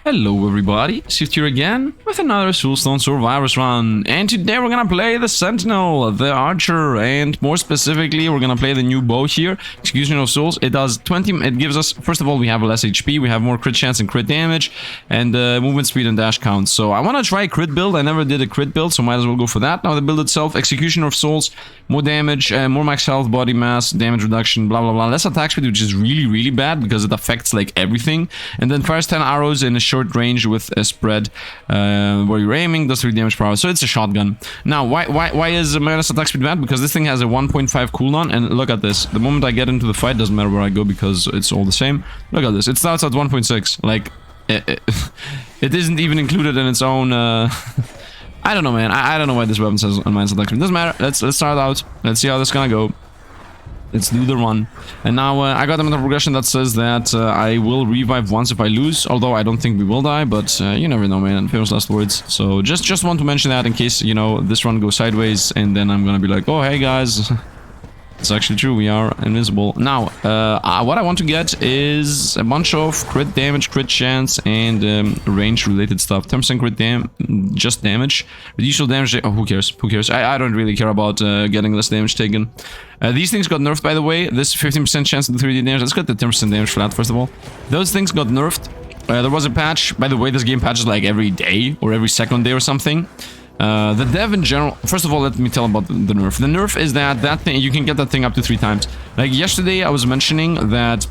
Hello everybody, Sifd here again with another Soulstone Survivors run, and today we're gonna play the Sentinel, the Archer, and more specifically we're gonna play the new bow here, Execution of Souls. It does 20, it gives us, first of all, we have less HP, we have more crit chance and crit damage, and movement speed and dash count. So I wanna try a crit build. I never did a crit build, so might as well go for that. Now the build itself, Execution of Souls, more damage, more max health, body mass, damage reduction, blah blah blah, less attack speed, which is really bad because it affects like everything, and then fires 10 arrows in a short range with a spread where you're aiming, does 3 damage per hour, so it's a shotgun. Now why is minus attack speed bad? Because this thing has a 1.5 cooldown, and look at this, the moment I get into the fight, doesn't matter where I go because it's all the same. Look at this, it starts at 1.6, like it isn't even included in its own I don't know, man. I don't know why this weapon says on minus attack speed. Doesn't matter. Let's start out. Let's see how this is gonna go. Let's do the run. And now I got a mental progression that says that I will revive once if I lose. Although I don't think we will die, but you never know, man. Famous last words. So just want to mention that in case, you know, this run goes sideways and then I'm gonna be like, oh, hey guys. It's actually true, we are invisible. Now, what I want to get is a bunch of crit damage, crit chance, and range-related stuff. 10% crit just damage. Additional damage, oh, who cares? Who cares? I don't really care about getting less damage taken. These things got nerfed, by the way. This 15% chance to do 3D damage. Let's get the 10% damage flat, first of all. Those things got nerfed. There was a patch. By the way, this game patches like every day or every second day or something. The dev in general, first of all, let me tell about the nerf. The nerf is that thing, you can get that thing up to 3 times. Like yesterday I was mentioning that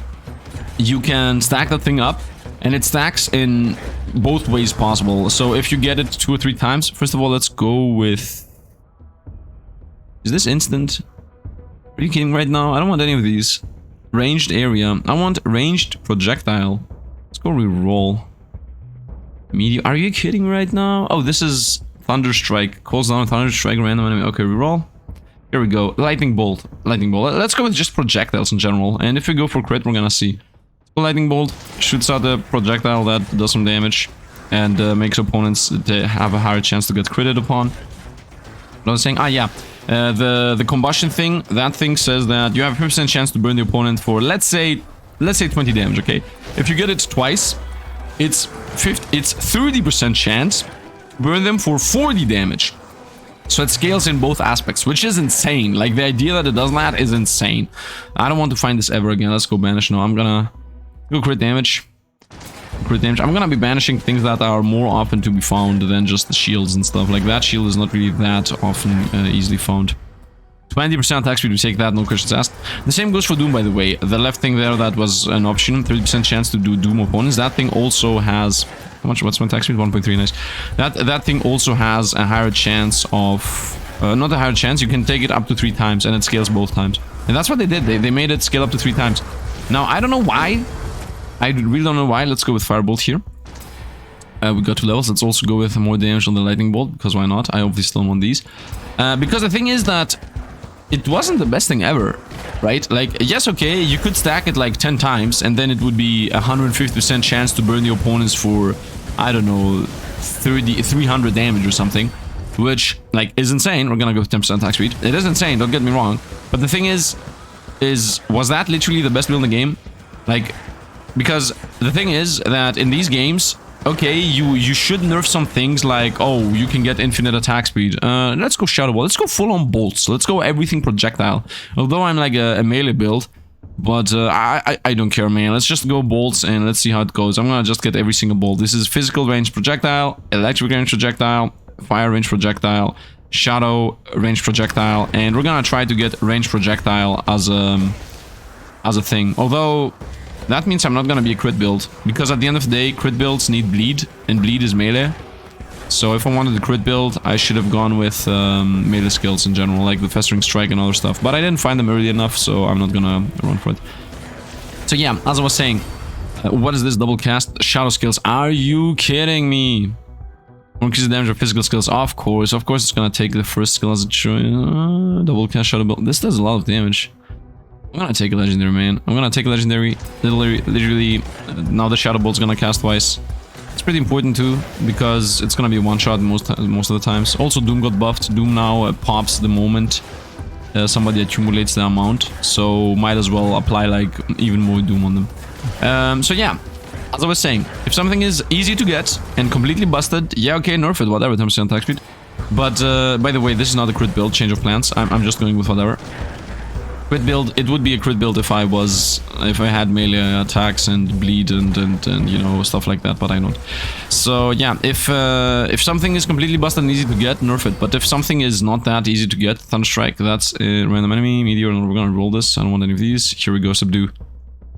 you can stack that thing up and it stacks in both ways possible. So if you get it 2 or 3 times, first of all, let's go with... Is this instant? Are you kidding right now? I don't want any of these. Ranged area. I want ranged projectile. Let's go reroll. Medium. Are you kidding right now? Oh, this is... Thunder Strike. Calls down Thunder Strike, random enemy. Okay, reroll. Here we go. Lightning Bolt. Lightning Bolt. Let's go with just projectiles in general. And if we go for crit, we're gonna see. Lightning Bolt shoots out a projectile that does some damage. And makes opponents have a higher chance to get critted upon. What I was saying? Ah, yeah. The combustion thing. That thing says that you have a 50% chance to burn the opponent for, let's say 20 damage, okay? If you get it twice, it's 30% chance burn them for 40 damage. So it scales in both aspects, which is insane. Like, the idea that it does that is insane. I don't want to find this ever again. Let's go banish. No, I'm gonna go crit damage. Crit damage. I'm gonna be banishing things that are more often to be found than just the shields and stuff. Like, that shield is not really that often easily found. 20% attack speed, we take that, no questions asked. The same goes for Doom, by the way. The left thing there, that was an option. 30% chance to do Doom opponents. That thing also has... How much? What's my attack speed? 1.3, nice. That thing also has a higher chance of... not a higher chance, you can take it up to 3 times, and it scales both times. And that's what they did. They made it scale up to 3 times. Now, I don't know why. I really don't know why. Let's go with Firebolt here. We got 2 levels. Let's also go with more damage on the Lightning Bolt, because why not? I obviously still want these. Because the thing is that it wasn't the best thing ever, right? Like, yes, okay, you could stack it like 10 times, and then it would be 150% chance to burn the opponents for, I don't know, 300 damage or something, which, like, is insane. We're gonna go with 10% attack speed. It is insane, don't get me wrong. But the thing is was that literally the best build in the game? Like, because the thing is that in these games, okay, you should nerf some things like, oh, you can get infinite attack speed. Let's go Shadow Ball. Let's go full on bolts. Let's go everything projectile. Although I'm like a melee build, but I don't care, man. Let's just go bolts and let's see how it goes. I'm gonna just get every single bolt. This is physical range projectile, electric range projectile, fire range projectile, shadow range projectile, and we're gonna try to get range projectile as a thing. Although that means I'm not gonna be a crit build, because at the end of the day, crit builds need bleed, and bleed is melee. So if I wanted a crit build, I should have gone with melee skills in general, like the Festering Strike and other stuff. But I didn't find them early enough, so I'm not gonna run for it. So yeah, as I was saying, what is this double cast? Shadow skills. Are you kidding me? Increase the damage of physical skills. Of course it's gonna take the first skill as a choice. Double cast Shadow build. This does a lot of damage. I'm gonna take a legendary, man. I'm gonna take a legendary. Literally, now the Shadow Bolt's gonna cast twice. It's pretty important too, because it's gonna be a one-shot most of the times. Also, Doom got buffed. Doom now pops the moment somebody accumulates the amount, so might as well apply like even more Doom on them. So yeah, As I was saying, if something is easy to get and completely busted, yeah, okay, nerf it, whatever, 10% attack speed. But, by the way, this is not a crit build, change of plans. I'm just going with whatever. Crit build, it would be a crit build if I had melee attacks and bleed and you know, stuff like that, but I don't. So, yeah, if something is completely busted and easy to get, nerf it. But if something is not that easy to get, Thunderstrike, that's a random enemy, meteor, and we're gonna roll this. I don't want any of these. Here we go, subdue.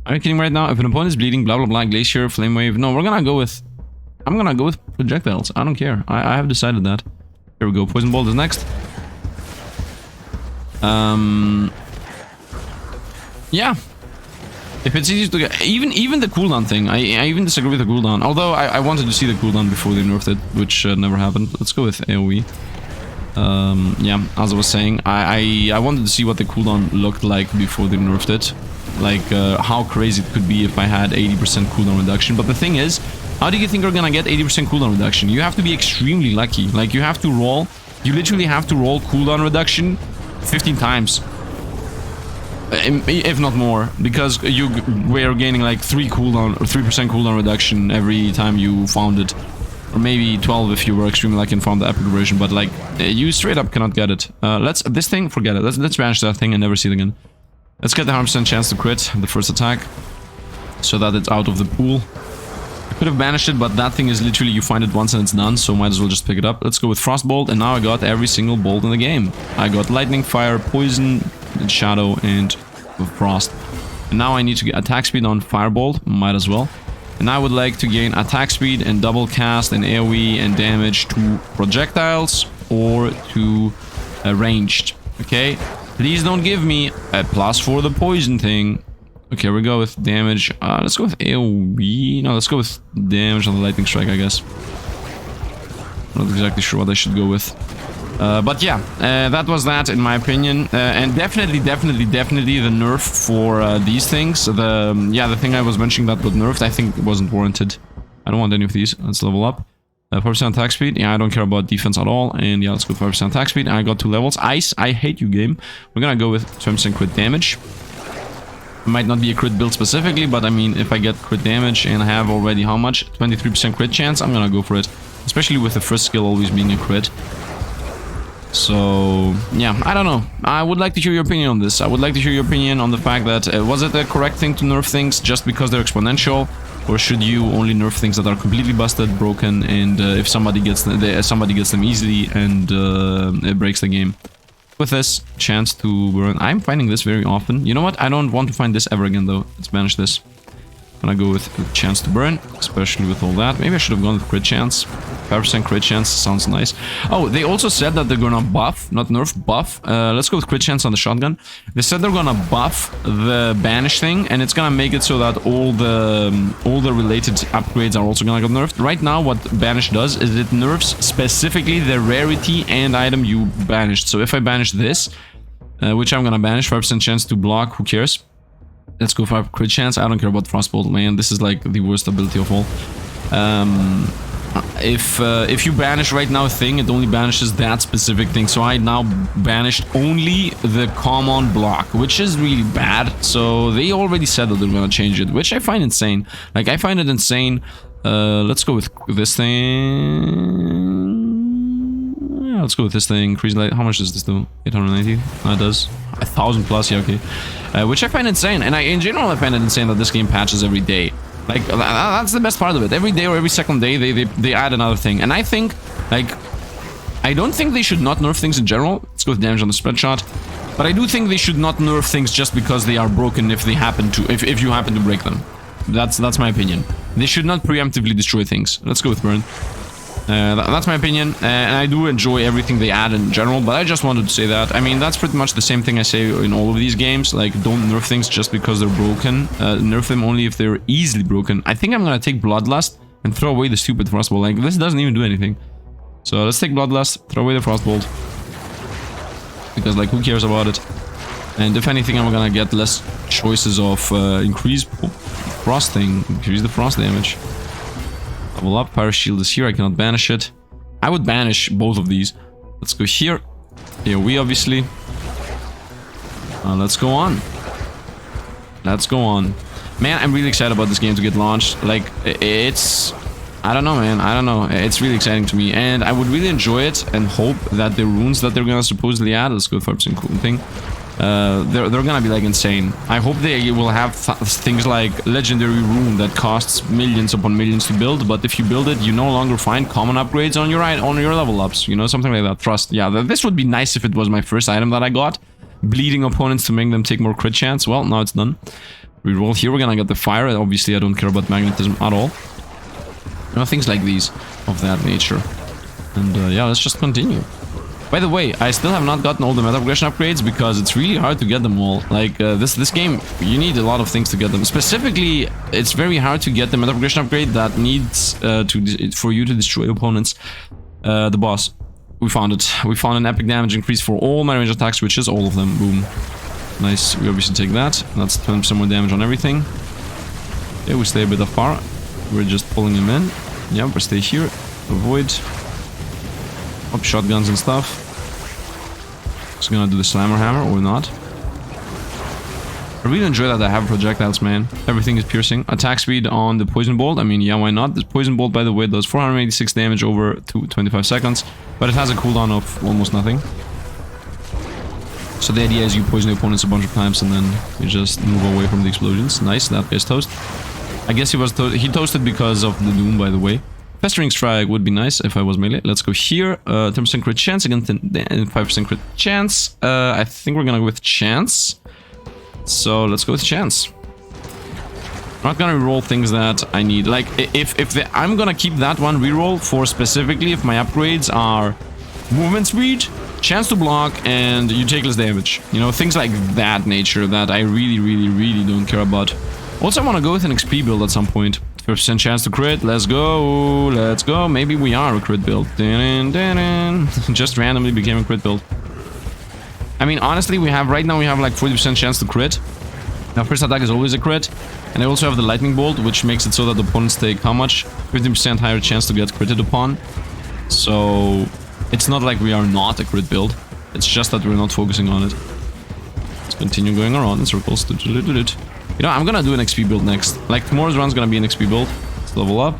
Are you kidding right now? If an opponent is bleeding, blah blah blah, glacier, flame wave. No, we're gonna go with... I'm gonna go with projectiles. I don't care. I have decided that. Here we go. Poison bolt is next. Yeah. If it's easy to get... Even the cooldown thing. I even disagree with the cooldown. Although I wanted to see the cooldown before they nerfed it, which never happened. Let's go with AoE. Yeah, as I was saying, I wanted to see what the cooldown looked like before they nerfed it. Like, how crazy it could be if I had 80% cooldown reduction. But the thing is, how do you think you're gonna get 80% cooldown reduction? You have to be extremely lucky. Like, you have to roll... You literally have to roll cooldown reduction 15 times. If not more. Because you were gaining like 3% cooldown reduction every time you found it. Or maybe 12 if you were extremely lucky and found the epic version. But like, you straight up cannot get it. This thing, forget it. Let's banish that thing and never see it again. Let's get the 100% chance to crit the first attack, so that it's out of the pool. I could have banished it, but that thing is literally, you find it once and it's done, so might as well just pick it up. Let's go with Frostbolt, and now I got every single bolt in the game. I got Lightning, Fire, Poison, and Shadow, and Frost. And now I need to get attack speed on Firebolt, might as well. And I would like to gain attack speed and double cast and AoE and damage to projectiles or to ranged, okay? Please don't give me a plus for the poison thing. Okay, we go with damage. Let's go with AoE. No, let's go with damage on the lightning strike, I guess. Not exactly sure what I should go with. But yeah, that was that in my opinion. And definitely the nerf for these things. The thing I was mentioning that was nerfed, I think it wasn't warranted. I don't want any of these. Let's level up. 4% attack speed. Yeah, I don't care about defense at all. And yeah, let's go 5% attack speed. I got 2 levels. Ice, I hate you, game. We're gonna go with 20% crit damage. It might not be a crit build specifically, but I mean, if I get crit damage and I have already how much? 23% crit chance, I'm gonna go for it. Especially with the first skill always being a crit. So, yeah, I don't know. I would like to hear your opinion on this. I would like to hear your opinion on the fact that, was it the correct thing to nerf things just because they're exponential? Or should you only nerf things that are completely busted, broken, and if somebody gets them easily and it breaks the game? With this, chance to burn. I'm finding this very often. You know what? I don't want to find this ever again, though. Let's banish this. I'm gonna go with chance to burn, especially with all that. Maybe I should have gone with crit chance. 5% crit chance sounds nice. Oh, they also said that they're gonna buff, not nerf, buff. Let's go with crit chance on the shotgun. They said they're gonna buff the banish thing, and it's gonna make it so that all the related upgrades are also gonna get nerfed. Right now, what banish does is it nerfs specifically the rarity and item you banished. So if I banish this, which I'm gonna banish, 5% chance to block, who cares? Let's go for crit chance. I don't care about Frostbolt, man. This is like the worst ability of all. If you banish right now a thing, it only banishes that specific thing. So I now banished only the common block, which is really bad. So they already said that they're gonna change it, which I find insane. Like, I find it insane. Let's go with this thing. Yeah, let's go with this thing. Increase light. How much does this do? 890? No, it does. 1000 plus, yeah, okay. Which I find insane, and in general I find it insane that this game patches every day. Like, that's the best part of it. Every day or every second day they add another thing. And I think, like, I don't think they should not nerf things in general. Let's go with damage on the spread shot. But I do think they should not nerf things just because they are broken if they happen to, if you happen to break them. That's my opinion. They should not preemptively destroy things. Let's go with burn. That's my opinion, and I do enjoy everything they add in general, but I just wanted to say that. I mean, that's pretty much the same thing I say in all of these games. Like, don't nerf things just because they're broken. Nerf them only if they're easily broken. I think I'm gonna take Bloodlust and throw away the stupid Frostbolt. Like, this doesn't even do anything. So let's take Bloodlust, throw away the Frostbolt. Because, like, who cares about it? And if anything, I'm gonna get less choices of increase frosting, increase the frost damage. Level up, Fire Shield is here, I cannot banish it. I would banish both of these. Let's go here. AoE, obviously. Let's go on. Let's go on. Man, I'm really excited about this game to get launched. Like, it's... I don't know, man. I don't know. It's really exciting to me. And I would really enjoy it and hope that the runes that they're gonna supposedly add, let's go 5% cool thing, they're gonna be like insane. I hope they will have things like legendary rune that costs millions upon millions to build, but if you build it, you no longer find common upgrades on your level ups, you know, something like that. Trust. Yeah, this would be nice if it was my first item that I got. Bleeding opponents to make them take more crit chance. Well, now it's done. Reroll here, we're gonna get the fire. Obviously, I don't care about magnetism at all. You know, things like these of that nature. And yeah, let's just continue. By the way, I still have not gotten all the meta progression upgrades because it's really hard to get them all. Like this game, you need a lot of things to get them. Specifically, it's very hard to get the meta progression upgrade that needs for you to destroy opponents. The boss, we found it. We found an epic damage increase for all my range attack switches, all of them. Boom, nice. We obviously take that. That's 20% more damage on everything. Yeah, we stay a bit afar. We're just pulling him in. Yeah, we stay here. Avoid. Up shotguns and stuff. Just gonna do the slammer hammer or not. I really enjoy that I have projectiles, man. Everything is piercing. Attack speed on the poison bolt. I mean, yeah, why not? The poison bolt, by the way, does 486 damage over 25 seconds, but it has a cooldown of almost nothing. So the idea is you poison the opponents a bunch of times and then you just move away from the explosions. Nice, that guy's toast. I guess he toasted because of the Doom, by the way. Pestering Strike would be nice if I was melee. Let's go here. 10% crit chance against 5% crit chance. I think we're gonna go with chance. So let's go with chance. I'm not gonna reroll things that I need. Like, I'm gonna keep that one reroll for specifically if my upgrades are movement speed, chance to block, and you take less damage. You know, things like that nature that I really don't care about. Also, I want to go with an XP build at some point. 50% chance to crit. Let's go. Let's go. Maybe we are a crit build. Just randomly became a crit build. I mean, honestly, right now we have like 40% chance to crit. Now, first attack is always a crit. And I also have the lightning bolt, which makes it so that the opponents take how much? 50% higher chance to get critted upon. So it's not like we are not a crit build. It's just that we're not focusing on it. Let's continue going around in circles. You know, I'm gonna do an XP build next. Like, tomorrow's run's gonna be an XP build. Let's level up.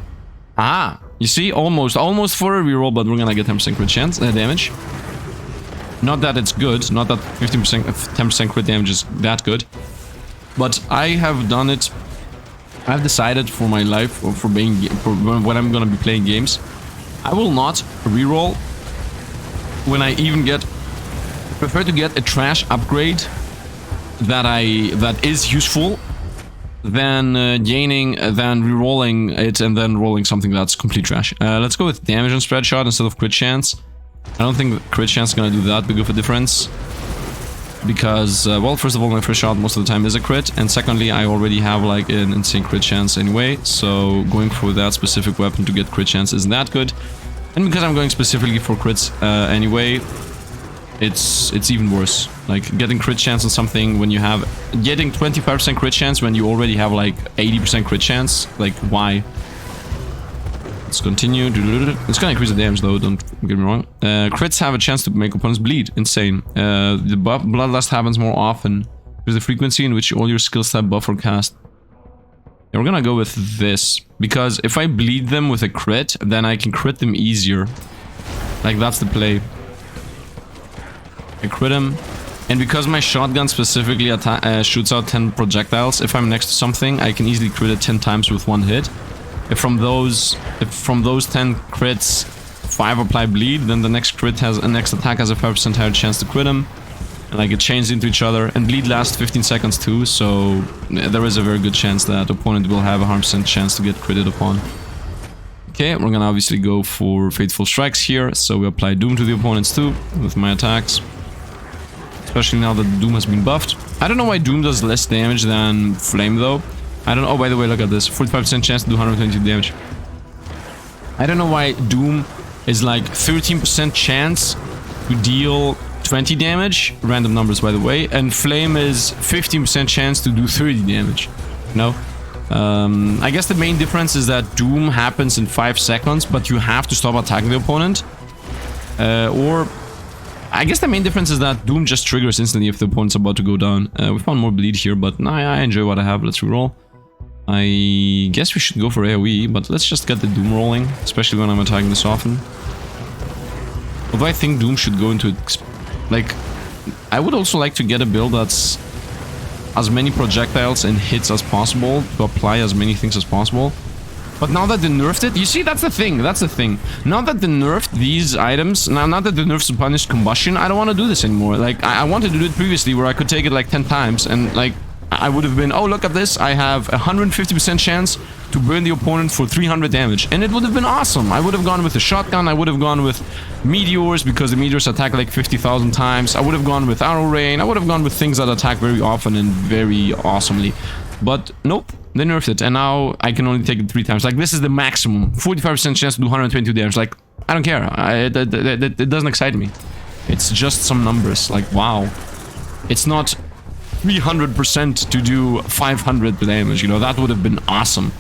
Ah! You see? Almost for a reroll, but we're gonna get 10% crit chance, damage. Not that it's good. Not that 10% crit damage is that good. But I have done it. I've decided for my life, or for when I'm gonna be playing games, I will not reroll when I even get... I prefer to get a trash upgrade that is useful than rerolling it and then rolling something that's complete trash. Let's go with damage and spread shot instead of crit chance. I don't think crit chance is gonna do that big of a difference because well, first of all, my first shot most of the time is a crit, and secondly, I already have like an insane crit chance anyway, so going for that specific weapon to get crit chance isn't that good. And because I'm going specifically for crits anyway, it's even worse. Like, getting crit chance on something when you have... Getting 25% crit chance when you already have, like, 80% crit chance. Like, why? Let's continue. It's gonna increase the damage, though, don't get me wrong. Crits have a chance to make opponents bleed. Insane. The bloodlust happens more often. There's the frequency in which all your skill stat buff are cast. Yeah, we're gonna go with this. Because if I bleed them with a crit, then I can crit them easier. Like, that's the play. I crit him, and because my shotgun specifically shoots out 10 projectiles, if I'm next to something, I can easily crit it 10 times with one hit. If from those 10 crits, 5 apply bleed, then the next attack has a 5% higher chance to crit him. And like, it chains into each other, and bleed lasts 15 seconds too, so there is a very good chance that opponent will have a 100% chance to get critted upon. Okay, we're gonna obviously go for Fateful Strikes here, so we apply Doom to the opponents too, with my attacks. Especially now that Doom has been buffed. I don't know why Doom does less damage than Flame, though. I don't know. Oh, by the way, look at this. 45% chance to do 122 damage. I don't know why Doom is like 13% chance to deal 20 damage. Random numbers, by the way. And Flame is 15% chance to do 30 damage. No? I guess the main difference is that Doom happens in 5 seconds, but you have to stop attacking the opponent. Or... I guess the main difference is that Doom just triggers instantly if the opponent's about to go down. We found more bleed here, but nah, I enjoy what I have. Let's reroll. I guess we should go for AoE, but let's just get the Doom rolling, especially when I'm attacking this often. Although I think Doom should go into... like, I would also like to get a build that's as many projectiles and hits as possible, to apply as many things as possible. But now that they nerfed it, you see, that's the thing, Now that they nerfed these items, now that they nerfed punished combustion, I don't want to do this anymore. Like, I wanted to do it previously, where I could take it like 10 times, and like, I would have been, oh, look at this, I have a 150% chance to burn the opponent for 300 damage. And it would have been awesome. I would have gone with a shotgun, I would have gone with meteors, because the meteors attack like 50,000 times. I would have gone with arrow rain, I would have gone with things that attack very often and very awesomely. But nope, they nerfed it, and now I can only take it 3 times. Like, this is the maximum. 45% chance to do 122 damage. Like, I don't care. It doesn't excite me. It's just some numbers. Like, wow. It's not 300% to do 500 damage, you know, that would have been awesome.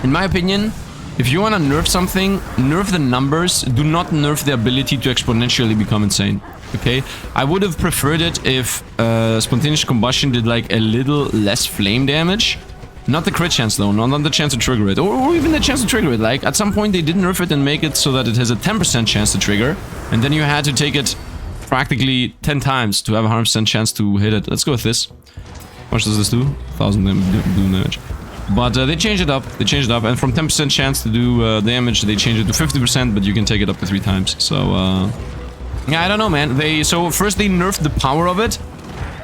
In my opinion, if you want to nerf something, nerf the numbers, do not nerf the ability to exponentially become insane, okay? I would have preferred it if spontaneous combustion did like a little less flame damage. Not the crit chance though, not the chance to trigger it, or even the chance to trigger it. Like, at some point they did nerf it and make it so that it has a 10% chance to trigger, and then you had to take it practically 10 times to have a 100% chance to hit it. Let's go with this. How much does this do? 1,000 damage. But they changed it up. And from 10% chance to do damage, they changed it to 50%, but you can take it up to 3 times. So, yeah, I don't know, man. So first they nerfed the power of it,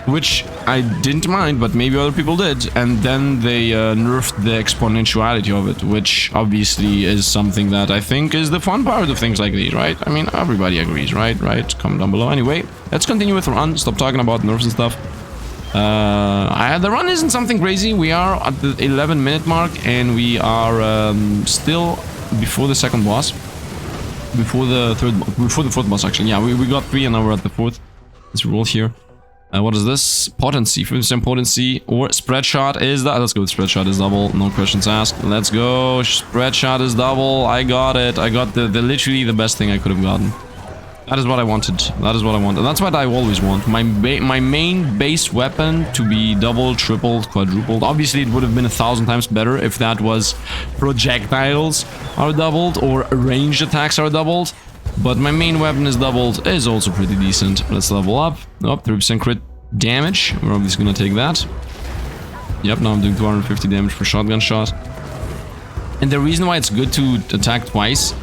which I didn't mind, but maybe other people did. And then they nerfed the exponentiality of it, which obviously is something that I think is the fun part of things like these, right? I mean, everybody agrees, right? Comment down below. Anyway, let's continue with the run. Stop talking about nerfs and stuff. The run isn't something crazy. We are at the 11-minute mark, and we are still before the second boss. Before the fourth boss, actually. Yeah, we got 3 and now we're at the 4th. Let's roll here. What is this? Potency, 50% potency, or spread shot is that? Let's go with spread shot is double, no questions asked. Let's go, spread shot is double. I got it. I got the literally the best thing I could have gotten. That is what I wanted. That is what I wanted. That's what I always want. My main base weapon to be doubled, tripled, quadrupled. Obviously, it would have been 1,000 times better if that was projectiles are doubled or ranged attacks are doubled. But my main weapon is doubled, is also pretty decent. Let's level up. Oh, 3% crit damage. We're obviously gonna take that. Yep, now I'm doing 250 damage per shotgun shot. And the reason why it's good to attack twice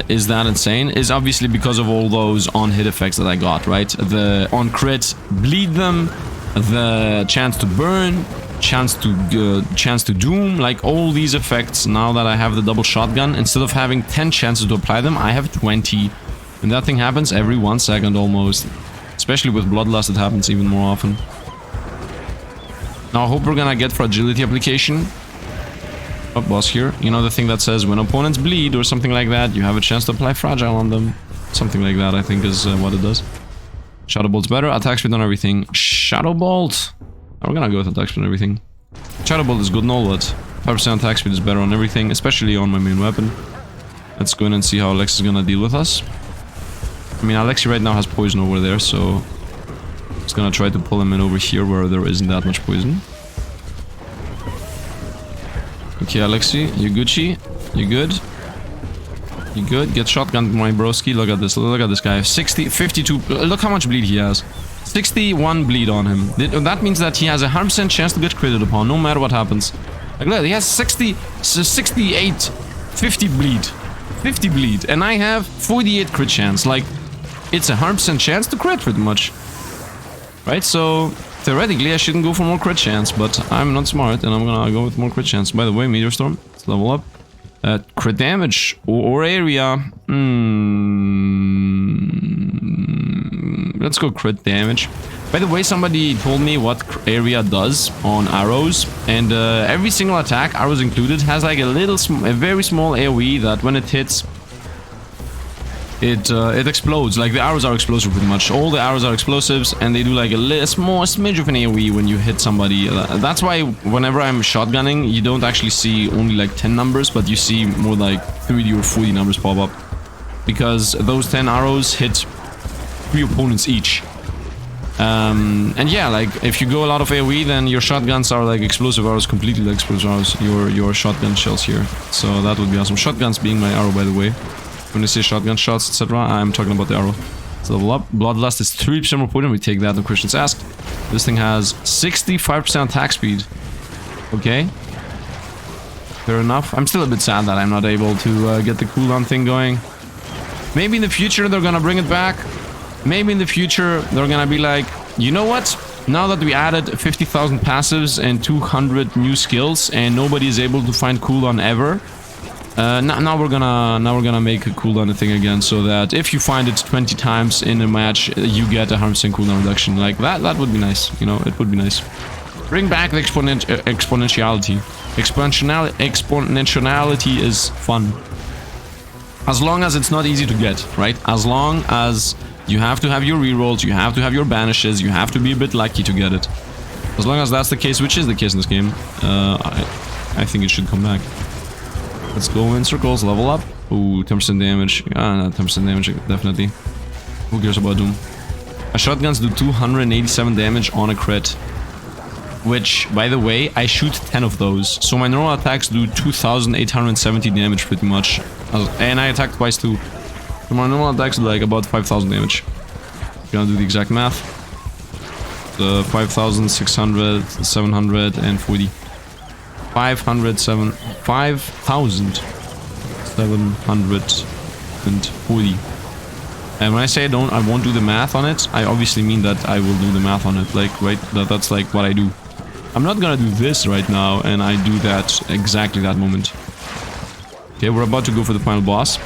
is that insane, is obviously because of all those on-hit effects that I got, right? The on-crit, bleed them, the chance to burn, chance to doom, like all these effects. Now that I have the double shotgun, instead of having 10 chances to apply them, I have 20. And that thing happens every 1 second almost. Especially with Bloodlust, it happens even more often. Now I hope we're gonna get fragility application. Oh, boss here. You know the thing that says when opponents bleed or something like that, you have a chance to apply fragile on them. Something like that, I think, is what it does. Shadow Bolt's better. Attack speed on everything. Shadow Bolt. We're gonna go with attack speed on everything. Shadow Bolt is good and all, but 5% attack speed is better on everything, especially on my main weapon. Let's go in and see how Alex is gonna deal with us. I mean, Alexi right now has poison over there, so just gonna try to pull him in over here where there isn't that much poison. Okay, Alexi, you Gucci? You good? You good? Get shotgunned, my broski. Look at this. Look at this guy. 60, 52. Look how much bleed he has. 61 bleed on him. That means that he has a 100% chance to get critted upon, no matter what happens. Like that, he has 68, 50 bleed. 50 bleed. And I have 48 crit chance. Like, it's a 100% chance to crit pretty much. Right, so theoretically I shouldn't go for more crit chance, but I'm not smart and I'm gonna go with more crit chance. By the way, Meteor Storm, let's level up. Crit damage or area. Let's go crit damage. By the way, somebody told me what area does on arrows, and every single attack, arrows included, has like a very small AoE that when it hits, it explodes. Like the arrows are explosive pretty much. All the arrows are explosives, and they do like a small smidge of an AoE when you hit somebody. That's why whenever I'm shotgunning, you don't actually see only like 10 numbers, but you see more like 30 or 40 numbers pop up. Because those 10 arrows hit 3 opponents each. And yeah, like if you go a lot of AoE, then your shotguns are like explosive arrows, completely like explosive arrows, your shotgun shells here. So that would be awesome. Shotguns being my arrow, by the way. When you say shotgun shots, etc., I'm talking about the arrow. Let's level up. Bloodlust is 3% more potent. We take that, no questions asked. This thing has 65% attack speed. Okay. Fair enough. I'm still a bit sad that I'm not able to get the cooldown thing going. Maybe in the future they're gonna bring it back. Maybe in the future they're gonna be like, you know what? Now that we added 50,000 passives and 200 new skills and nobody is able to find cooldown ever, now we're gonna make a cooldown thing again, so that if you find it 20 times in a match, you get a 100% cooldown reduction. Like that would be nice. You know, it would be nice. Bring back the exponentiality. Exponentiality is fun. As long as it's not easy to get, right? As long as you have to have your rerolls, you have to have your banishes, you have to be a bit lucky to get it. As long as that's the case, which is the case in this game, I think it should come back. Let's go in circles, level up. Ooh, 10% damage. Not 10% damage, definitely. Who cares about Doom? My shotguns do 287 damage on a crit. Which, by the way, I shoot 10 of those. So my normal attacks do 2,870 damage pretty much. And I attack twice too. So my normal attacks do like about 5,000 damage. Gonna do the exact math. The 5,600, 740. 5,740. And when I say I won't do the math on it, I obviously mean that I will do the math on it. Like, right, that's like what I do. I'm not gonna do this right now, and I do that exactly that moment. Okay, we're about to go for the final boss.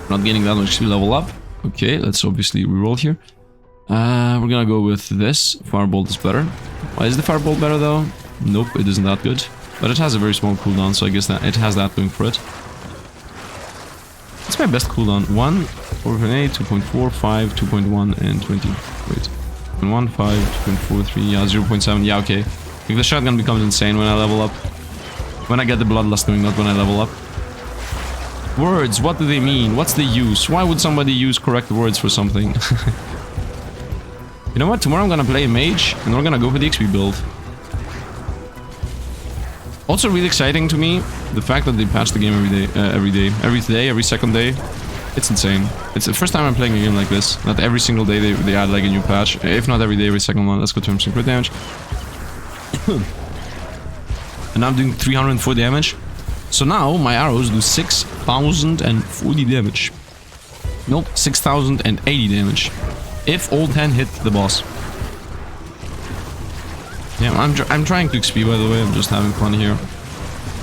Not getting that much level up. Okay, let's obviously reroll here. We're gonna go with this. Firebolt is better. Why is the Firebolt better though? Nope, it isn't that good. But it has a very small cooldown, so I guess that it has that going for it. What's my best cooldown? 1, 4.8, 2.4, 5, 2.1, and 20. Wait. 1, 5, 2.43, yeah, 0.7, yeah, okay. Like the shotgun becomes insane when I level up. When I get the bloodlust going, not when I level up. Words, what do they mean? What's the use? Why would somebody use correct words for something? You know what? Tomorrow I'm gonna play a mage, and we're gonna go for the XP build. Also really exciting to me, the fact that they patch the game every second day. It's insane. It's the first time I'm playing a game like this. Not every single day they add like a new patch. If not every day, every second one. Let's go to some crit damage. And I'm doing 304 damage. So now my arrows do 6,040 damage. Nope, 6,080 damage. If all 10 hit the boss. Yeah, I'm trying to XP, by the way. I'm just having fun here.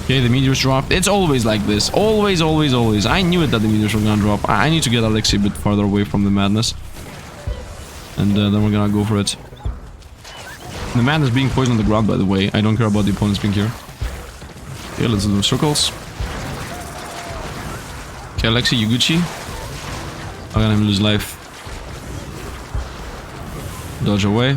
Okay, the meteors dropped. It's always like this. Always, always, always. I knew it that the meteors were gonna drop. I need to get Alexi a bit farther away from the madness. And then we're gonna go for it. The madness being poisoned on the ground, by the way. I don't care about the opponents being here. Okay, let's do circles. Okay, Alexi, you Gucci. I'm gonna lose life. Dodge away.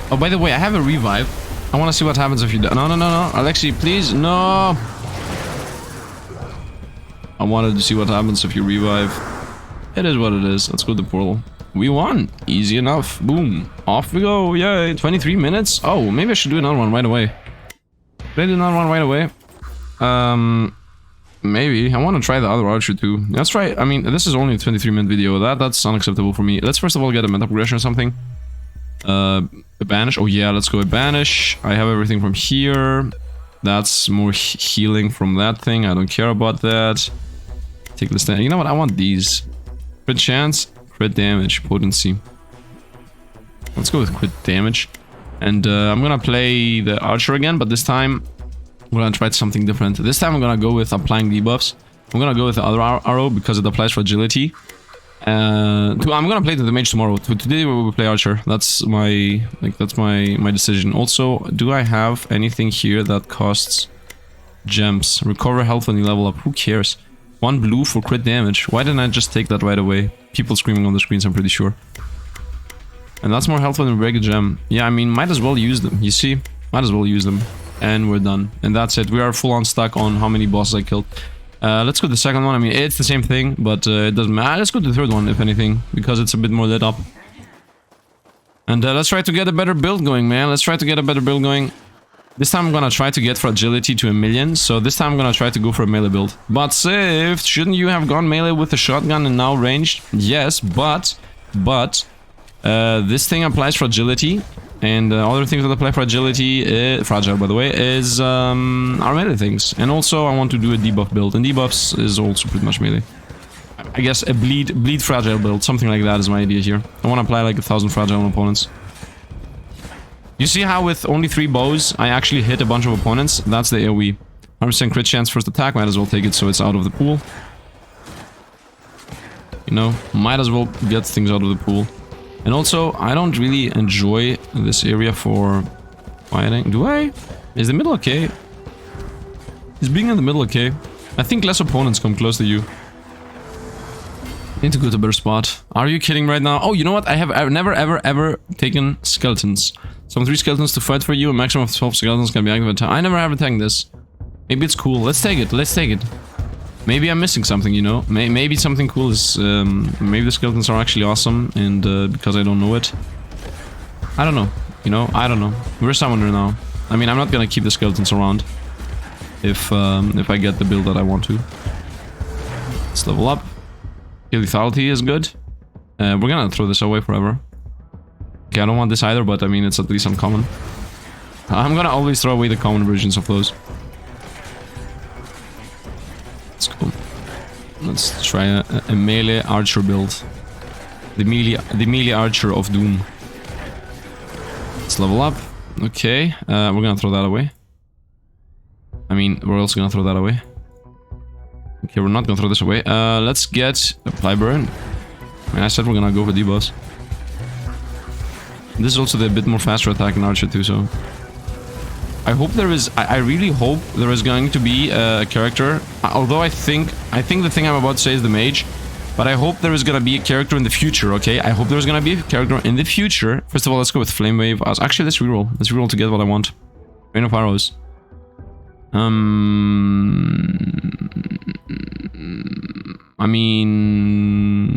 Oh, by the way, I have a revive. I want to see what happens if you die. No, no, no, no. Alexi, please. No. I wanted to see what happens if you revive. It is what it is. Let's go to the portal. We won. Easy enough. Boom. Off we go. Yay. 23 minutes. Oh, maybe I should do another one right away. Should I do another one right away? Maybe. I want to try the other archer too. Let's try. I mean, this is only a 23-minute video. That's unacceptable for me. Let's first of all get a meta progression or something. A banish. Oh yeah, let's go a banish. I have everything from here. That's more healing from that thing. I don't care about that. Take this down. You know what? I want these. Crit chance, crit damage, potency. Let's go with crit damage. And I'm gonna play the archer again, but this time we're gonna try something different. This time I'm gonna go with applying debuffs. I'm gonna go with the other arrow because it applies fragility. I'm gonna play the mage tomorrow. Today we will play archer. That's my decision. Also, do I have anything here that costs gems? Recover health when you level up. Who cares? 1 blue for crit damage. Why didn't I just take that right away? People screaming on the screens, I'm pretty sure. And that's more health when we break a gem. Yeah, I mean, might as well use them. You see? Might as well use them. And we're done. And that's it. We are full on stuck on how many bosses I killed. Let's go to the second one. I mean, it's the same thing, but it doesn't matter. Let's go to the third one, if anything, because it's a bit more lit up. And let's try to get a better build going, man. Let's try to get a better build going. This time I'm gonna try to get fragility to 1,000,000, so this time I'm gonna try to go for a melee build. But Sifd, shouldn't you have gone melee with a shotgun and now ranged? Yes, but this thing applies fragility, and other things that apply fragility, fragile by the way, is are melee things. And also I want to do a debuff build, and debuffs is also pretty much melee. I guess a bleed fragile build, something like that is my idea here. I want to apply like 1,000 fragile on opponents. You see how with only 3 bows, I actually hit a bunch of opponents? That's the AoE. 100% crit chance first attack, might as well take it so it's out of the pool. You know, might as well get things out of the pool. And also, I don't really enjoy this area for fighting. Do I? Is the middle okay? Is being in the middle okay? I think less opponents come close to you. Need to go to a better spot. Are you kidding right now? Oh, you know what? I've never ever taken skeletons. Summon 3 skeletons to fight for you. A maximum of 12 skeletons can be active at a time. I never ever taken this. Maybe it's cool. Let's take it. Let's take it. Maybe I'm missing something, you know? Maybe something cool is... maybe the skeletons are actually awesome, and because I don't know it. I don't know. You know? I don't know. We're summoner now. I mean, I'm not gonna keep the skeletons around. If I get the build that I want to. Let's level up. Your lethality is good. We're gonna throw this away forever. Okay, I don't want this either, but I mean, it's at least uncommon. I'm gonna always throw away the common versions of those. Let's go. Let's try a melee archer build. The melee archer of doom. Let's level up. Okay, we're gonna throw that away. I mean, we're also gonna throw that away. Okay, we're not gonna throw this away. Let's get apply burn. I mean, I said we're gonna go for debuffs. This is also the bit more faster attack in Archer too, so... I hope there is... I really hope there is going to be a character. Although I think the thing I'm about to say is the mage. But I hope there is gonna be a character in the future, okay? I hope there's gonna be a character in the future. First of all, let's go with Flame Wave. Actually, let's reroll. Let's reroll to get what I want. Rain of Arrows. I mean...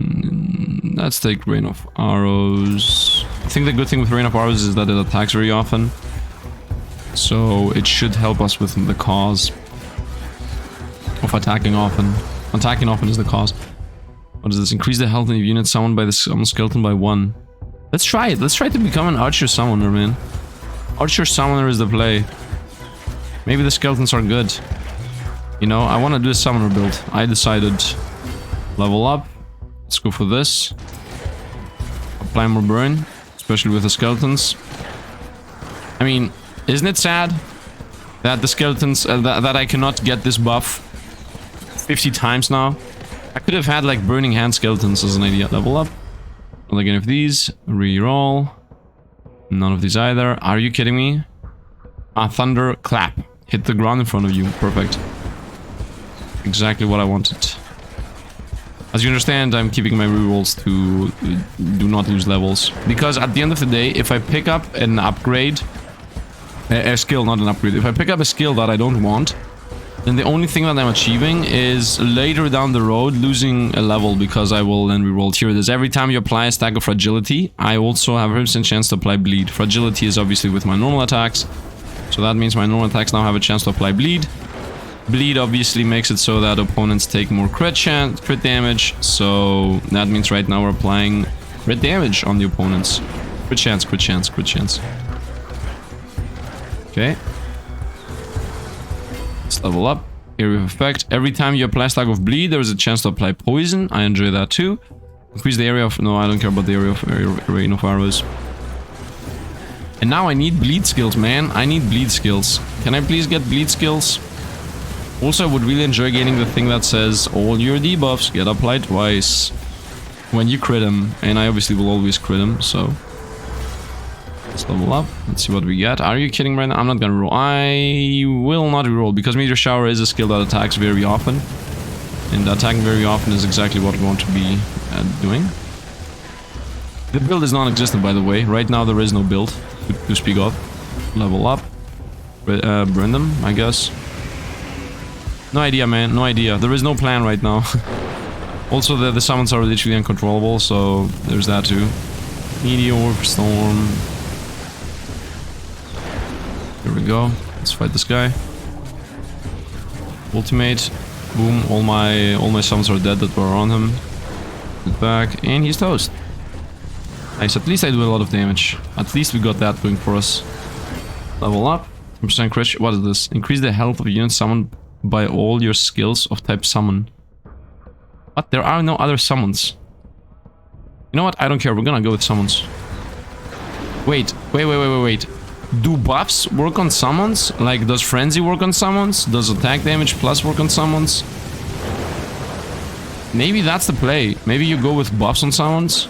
Let's take Rain of Arrows. I think the good thing with Rain of Arrows is that it attacks very often. So it should help us with the cause of attacking often. Attacking often is the cause. What is this? Increase the health of units summoned by the skeleton by 1. Let's try it. Let's try to become an Archer Summoner, man. Archer Summoner is the play. Maybe the skeletons are good. You know, I want to do a Summoner build. I decided... Level up. Let's go for this. Apply more burn. Especially with the skeletons. I mean, isn't it sad that the skeletons... that I cannot get this buff 50 times now? I could have had like Burning Hand skeletons as an idea. Level up. Not like any of these. Reroll. None of these either. Are you kidding me? Thunder Clap. Hit the ground in front of you. Perfect. Exactly what I wanted. As you understand, I'm keeping my rerolls to do not lose levels. Because at the end of the day, if I pick up an upgrade... a skill, not an upgrade. If I pick up a skill that I don't want, then the only thing that I'm achieving is later down the road losing a level because I will then reroll. Here it is. Every time you apply a stack of fragility, I also have a 100% chance to apply bleed. Fragility is obviously with my normal attacks. So that means my normal attacks now have a chance to apply bleed. Bleed obviously makes it so that opponents take more crit damage. So that means right now we're applying crit damage on the opponents. Crit chance, crit chance, crit chance. Okay. Let's level up. Area of effect. Every time you apply a stack of bleed, there is a chance to apply poison. I enjoy that too. Increase the area of... No, I don't care about the area of Rain of Arrows. And now I need bleed skills, man. I need bleed skills. Can I please get bleed skills? Also, I would really enjoy getting the thing that says all your debuffs get applied twice when you crit them. And I obviously will always crit them, so... Let's level up. Let's see what we get. Are you kidding right now? I'm not gonna roll. I will not reroll because Meteor Shower is a skill that attacks very often. And attacking very often is exactly what we want to be doing. The build is non-existent, by the way. Right now there is no build to speak of. Level up. Burn them, I guess. No idea, man. No idea. There is no plan right now. Also, the summons are literally uncontrollable, so there's that too. Meteor, Storm. Here we go. Let's fight this guy. Ultimate. Boom. All my summons are dead that were on him. Get back, and he's toast. Nice. At least I do a lot of damage. At least we got that going for us. Level up. 10% crit. What is this? Increase the health of units summoned by all your skills of type summon. What? There are no other summons. You know what? I don't care. We're gonna go with summons. Wait. Do buffs work on summons? Like, does frenzy work on summons? Does attack damage plus work on summons? Maybe that's the play. Maybe you go with buffs on summons.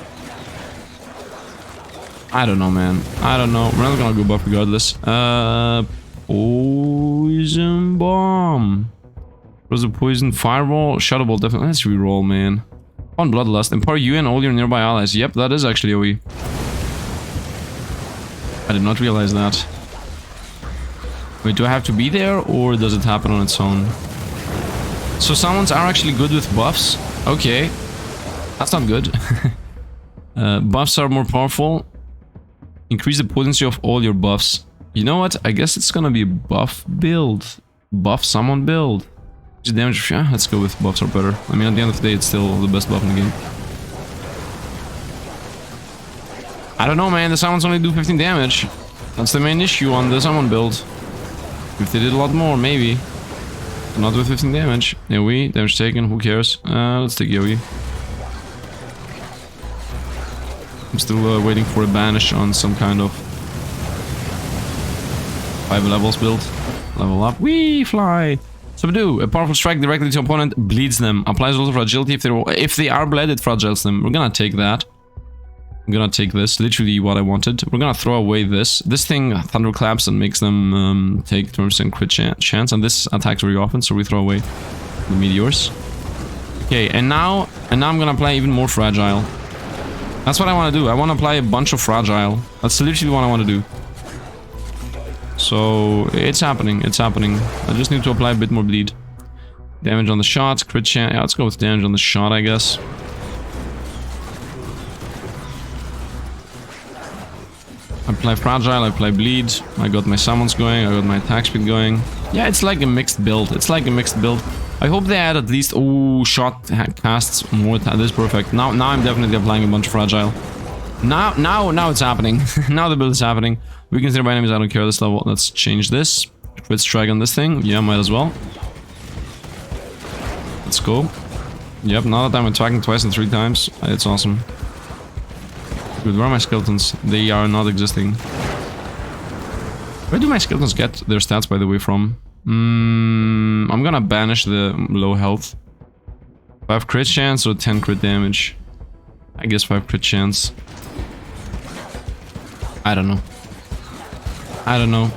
I don't know, man. I don't know. We're not gonna go buff regardless. Poison bomb. Was a poison fireball? Shadow ball definitely. Let's reroll, man. On bloodlust. Empower you and all your nearby allies. Yep, that is actually OE. I did not realize that. Wait, do I have to be there or does it happen on its own? So summons are actually good with buffs. Okay. That's not good. Buffs are more powerful. Increase the potency of all your buffs. You know what? I guess it's gonna be a buff build. Buff summon build. Damage. Yeah, let's go with buffs are better. I mean, at the end of the day, it's still the best buff in the game. I don't know, man. The summons only do 15 damage. That's the main issue on the summon build. If they did a lot more, maybe. But not with 15 damage. AoE, damage taken, who cares? Let's take AoE. I'm still waiting for a banish on some kind of 5 levels build. Level up. Wee, fly! Subdue. A powerful strike directly to opponent bleeds them. Applies also fragility if they are bled, it fragiles them. We're gonna take that. I'm gonna take this. Literally what I wanted. We're gonna throw away this. This thing thunderclaps and makes them take 20% crit chance. And this attacks very often, so we throw away the meteors. Okay, and now I'm gonna apply even more fragile. That's what I want to do. I want to apply a bunch of fragile. That's literally what I want to do. So, it's happening, it's happening. I just need to apply a bit more bleed. Damage on the shot, crit chance. Yeah, let's go with damage on the shot, I guess. I apply fragile, I apply bleed. I got my summons going, I got my attack speed going. Yeah, it's like a mixed build. It's like a mixed build. I hope they add at least... Oh, shot casts more. This is perfect. Now I'm definitely applying a bunch of fragile. Now it's happening. Now the build is happening. We consider by enemies, I don't care this level. Let's change this. Crit strike on this thing. Yeah, might as well. Let's go. Yep, now that I'm attacking twice and 3 times, it's awesome. Good, where are my skeletons? They are not existing. Where do my skeletons get their stats, by the way, from? I'm gonna banish the low health. 5 crit chance or 10 crit damage? I guess 5 crit chance. I don't know. I don't know.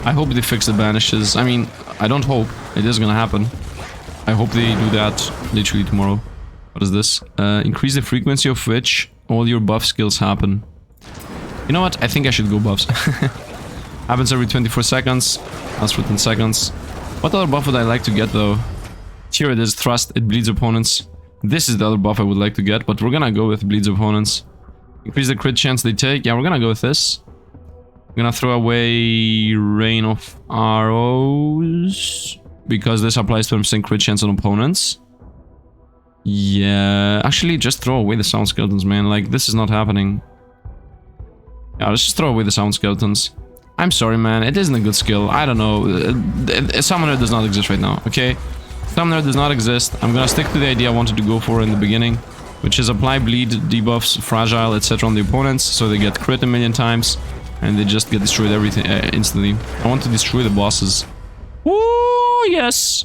I hope they fix the banishes. I mean, I don't hope. It is gonna happen. I hope they do that literally tomorrow. What is this? Increase the frequency of which all your buff skills happen. You know what? I think I should go buffs. Happens every 24 seconds. Lasts for 10 seconds. What other buff would I like to get though? Here it is, thrust. It bleeds opponents. This is the other buff I would like to get, but we're gonna go with bleeds opponents. Increase the crit chance they take. Yeah, we're gonna go with this. I'm gonna throw away Rain of Arrows. Because this applies 20% crit chance on opponents. Yeah, actually just throw away the sound skeletons, man. Like, this is not happening. Yeah, let's just throw away the sound skeletons. I'm sorry, man. It isn't a good skill. I don't know. A summoner does not exist right now, okay? Summoner does not exist. I'm gonna stick to the idea I wanted to go for in the beginning, which is apply bleed, debuffs, fragile, etc. on the opponents, so they get crit a million times, and they just get destroyed everything instantly. I want to destroy the bosses. Oh yes!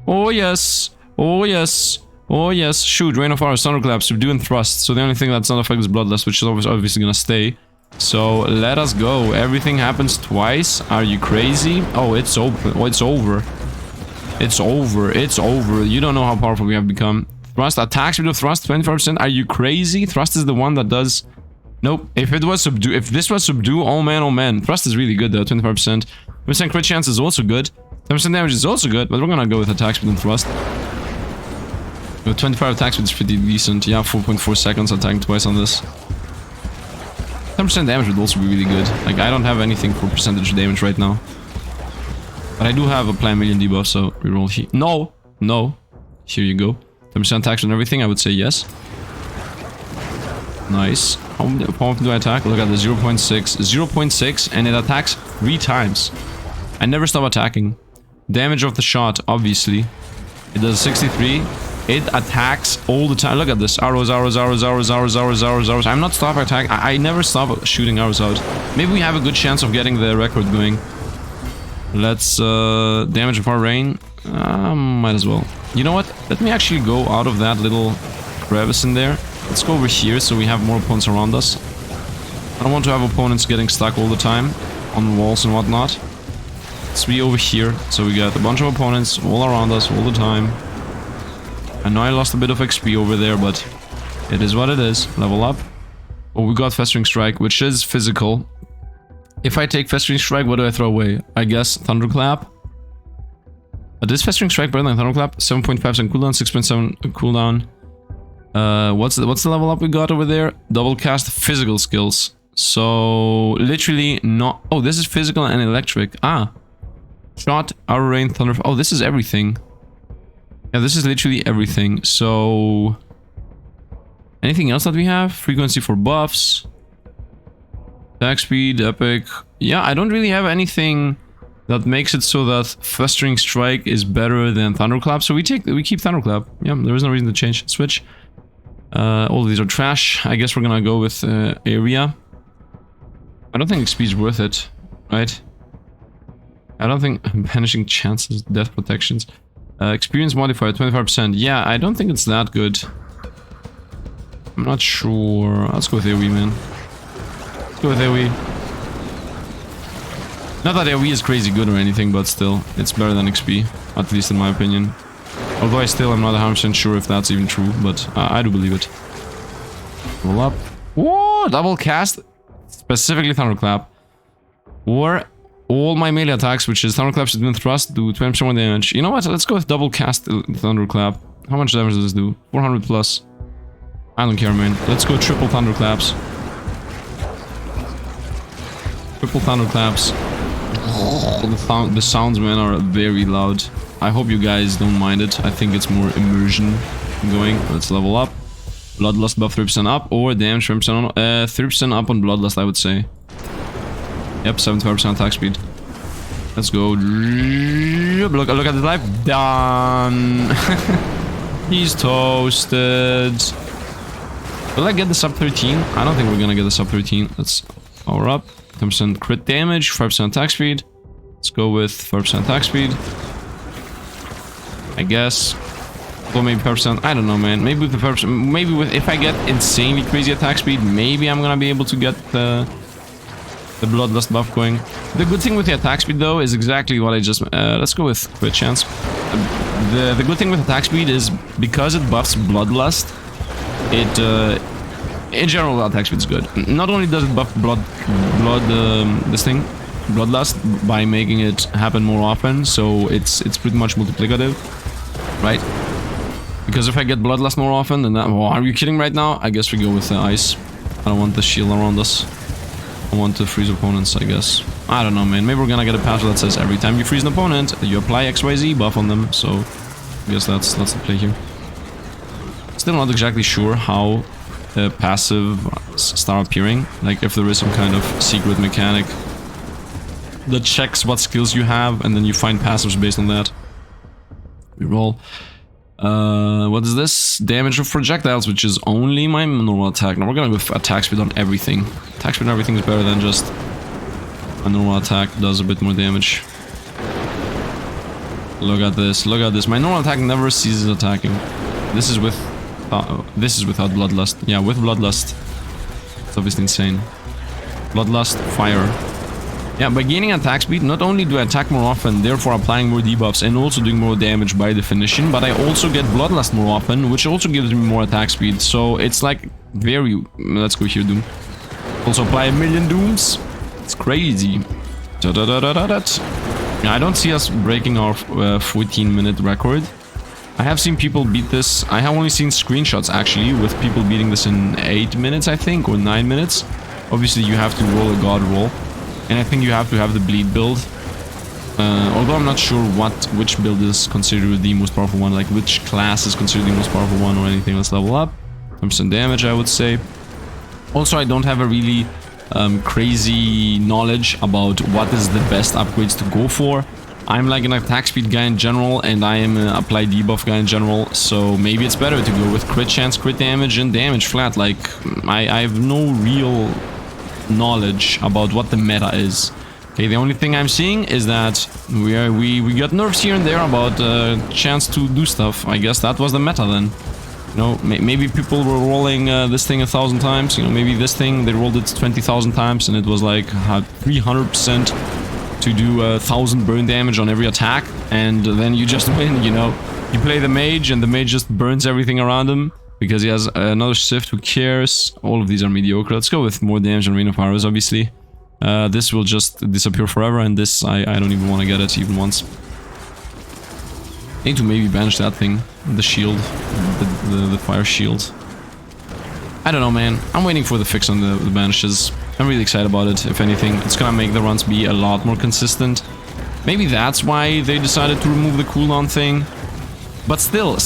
Oh yes! Oh yes! Oh yes! Shoot! Rain of Arrows, Thunderclap, Subdue, and Thrust. So the only thing that's not affected is Bloodlust, which is obviously gonna stay. So let us go. Everything happens twice. Are you crazy? Oh, it's open. Oh, it's over. It's over. It's over. You don't know how powerful we have become. Thrust, attack speed of Thrust, 25%. Are you crazy? Thrust is the one that does... Nope. If it was Subdue, if this was Subdue, oh man, Thrust is really good though, 25%. 20% crit chance is also good. 10% damage is also good, but we're gonna go with attack speed and thrust. With 25 attack speed is pretty decent. Yeah, 4.4 seconds attacking twice on this. 10% damage would also be really good. Like, I don't have anything for percentage damage right now. But I do have a plan million debuff, so reroll here. No! No. Here you go. 10% attacks on everything, I would say yes. Nice. How often do I attack? Look at the 0.6. 0.6, and it attacks 3 times. I never stop attacking. Damage of the shot, obviously. It does 63. It attacks all the time. Look at this. Arrows, arrows, arrows, arrows, arrows, arrows, arrows, arrows. I'm not stop attacking. I never stop shooting arrows out. Maybe we have a good chance of getting the record going. Let's damage of our rain. Might as well. You know what? Let me actually go out of that little crevice in there. Let's go over here so we have more opponents around us. I don't want to have opponents getting stuck all the time on walls and whatnot. Let's be over here. So we got a bunch of opponents all around us all the time. I know I lost a bit of XP over there, but it is what it is. Level up. Oh, we got Festering Strike, which is physical. If I take Festering Strike, what do I throw away? I guess Thunderclap. But is Festering Strike better than Thunderclap? 7.5% cooldown, 6.7 cooldown. What's the level up we got over there? Double cast physical skills. So literally not. Oh, this is physical and electric. Ah, shot, arrow rain, thunder. Oh, this is everything. Yeah, this is literally everything. So anything else that we have? Frequency for buffs, attack speed, epic. Yeah, I don't really have anything that makes it so that Festering Strike is better than Thunderclap. So we keep Thunderclap. Yeah, there is no reason to change. Switch. All of these are trash. I guess we're gonna go with area. I don't think XP is worth it, right? I don't think banishing chances, death protections. Experience modifier 25%. Yeah, I don't think it's that good. I'm not sure. Let's go with AoE, man. Let's go with AoE. Not that AoE is crazy good or anything, but still, it's better than XP, at least in my opinion. Although I still am not 100% sure if that's even true, but I do believe it. Roll up. Whoa! Double cast. Specifically Thunderclap. Or all my melee attacks, which is Thunderclap, Sifd, and Thrust, do 20% more damage. You know what? Let's go with double cast Thunderclap. How much damage does this do? 400 plus. I don't care, man. Let's go triple Thunderclaps. Triple Thunderclaps. The sounds, man, are very loud. I hope you guys don't mind it. I think it's more immersion going. Let's level up. Bloodlust buff 3% up, or damage 3% on 3% up on Bloodlust, I would say. Yep, 75% attack speed. Let's go. Look at the life. Done. He's toasted. Will I get the sub 13? I don't think we're gonna get the sub 13. Let's power up. 10% crit damage, 5% attack speed. Let's go with 5% attack speed. I guess. Or maybe 5%. I don't know, man. Maybe with the 5%. Maybe with if I get insanely crazy attack speed, maybe I'm gonna be able to get the Bloodlust buff going. The good thing with the attack speed, though, is exactly what I just... let's go with crit chance. The good thing with attack speed is because it buffs Bloodlust, it... in general, attack speed is good. Not only does it buff Bloodlust by making it happen more often, so it's pretty much multiplicative, right? Because if I get Bloodlust more often, then that... Oh, are you kidding right now? I guess we go with the ice. I don't want the shield around us. I want to freeze opponents, I guess. I don't know, man. Maybe we're gonna get a patch that says every time you freeze an opponent, you apply XYZ buff on them. So, I guess that's the play here. Still not exactly sure how passive start appearing. Like, if there is some kind of secret mechanic that checks what skills you have, and then you find passives based on that. We roll. What is this? Damage of projectiles, which is only my normal attack. Now we're gonna go with attack speed on everything. Attack speed on everything is better than just a normal attack. Does a bit more damage. Look at this. Look at this. My normal attack never ceases attacking. This is with... this is without Bloodlust. Yeah, with Bloodlust. It's obviously insane. Bloodlust, fire. Yeah, by gaining attack speed, not only do I attack more often, therefore applying more debuffs and also doing more damage by definition, but I also get Bloodlust more often, which also gives me more attack speed. So it's like very... Let's go here, Doom. Also apply 1,000,000 Dooms. It's crazy. Yeah, I don't see us breaking our 14-minute record. I have seen people beat this. I have only seen screenshots actually with people beating this in 8 minutes, I think, or 9 minutes. Obviously, you have to roll a god roll, and I think you have to have the bleed build. Although I'm not sure which build is considered the most powerful one, like which class is considered the most powerful one or anything. Let's level up. 10% damage, I would say. Also, I don't have a really crazy knowledge about what is the best upgrades to go for. I'm like an attack speed guy in general, and I am an apply debuff guy in general, so maybe it's better to go with crit chance, crit damage, and damage flat. Like, I have no real knowledge about what the meta is. Okay, the only thing I'm seeing is that we got nerfs here and there about chance to do stuff. I guess that was the meta then. You know, maybe people were rolling this thing 1,000 times. You know, maybe this thing, they rolled it 20,000 times and it was like 300% to do 1,000 burn damage on every attack. And then you just win, you know. You play the mage and the mage just burns everything around him because he has another Sifd. Who cares? All of these are mediocre. Let's go with more damage on Rain of Arrows, obviously. This will just disappear forever, and this, I don't even want to get it even once. I need to maybe banish that thing, the shield, the fire shield. I don't know, man. I'm waiting for the fix on the banishes. I'm really excited about it. If anything, it's gonna make the runs be a lot more consistent. Maybe that's why they decided to remove the cooldown thing. But still,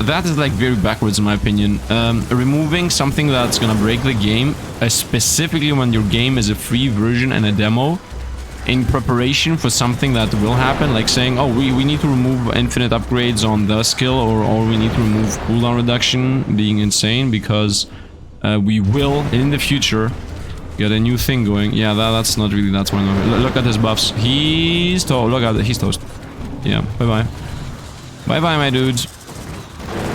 that is like very backwards in my opinion. Removing something that's gonna break the game, specifically when your game is a free version and a demo, in preparation for something that will happen, like saying, oh, we need to remove infinite upgrades on the skill, or we need to remove cooldown reduction, being insane, because we will, in the future, get a new thing going. Yeah, that's not really that smart. Look at his buffs. He's toast. Look at it. He's toast. Yeah, bye-bye. Bye-bye, my dudes.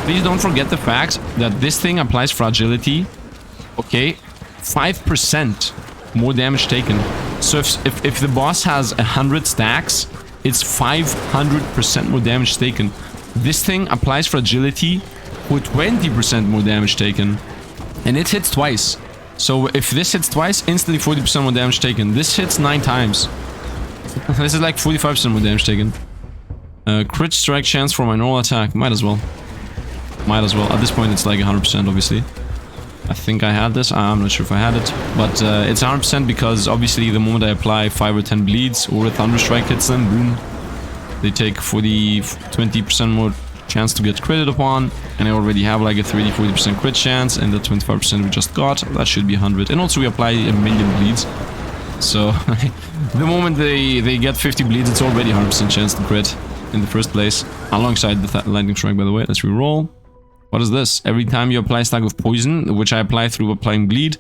Please don't forget the fact that this thing applies fragility. Okay, 5% more damage taken. So if the boss has 100 stacks, it's 500% more damage taken. This thing applies fragility for 20% more damage taken. And it hits twice. So if this hits twice, instantly 40% more damage taken. This hits 9 times. This is like 45% more damage taken. Crit strike chance for my normal attack. Might as well. Might as well. At this point, it's like 100%, obviously. I think I had this. I'm not sure if I had it. But it's 100% because, obviously, the moment I apply 5 or 10 bleeds or a Thunder Strike hits them, boom. They take 20% more chance to get critted upon. And I already have like a 30-40% crit chance. And the 25% we just got, that should be 100. And also we apply a million bleeds. So, the moment they get 50 bleeds, it's already 100% chance to crit in the first place. Alongside the Lightning Strike, by the way. Let's reroll. What is this? Every time you apply a stack of poison, which I apply through applying bleed,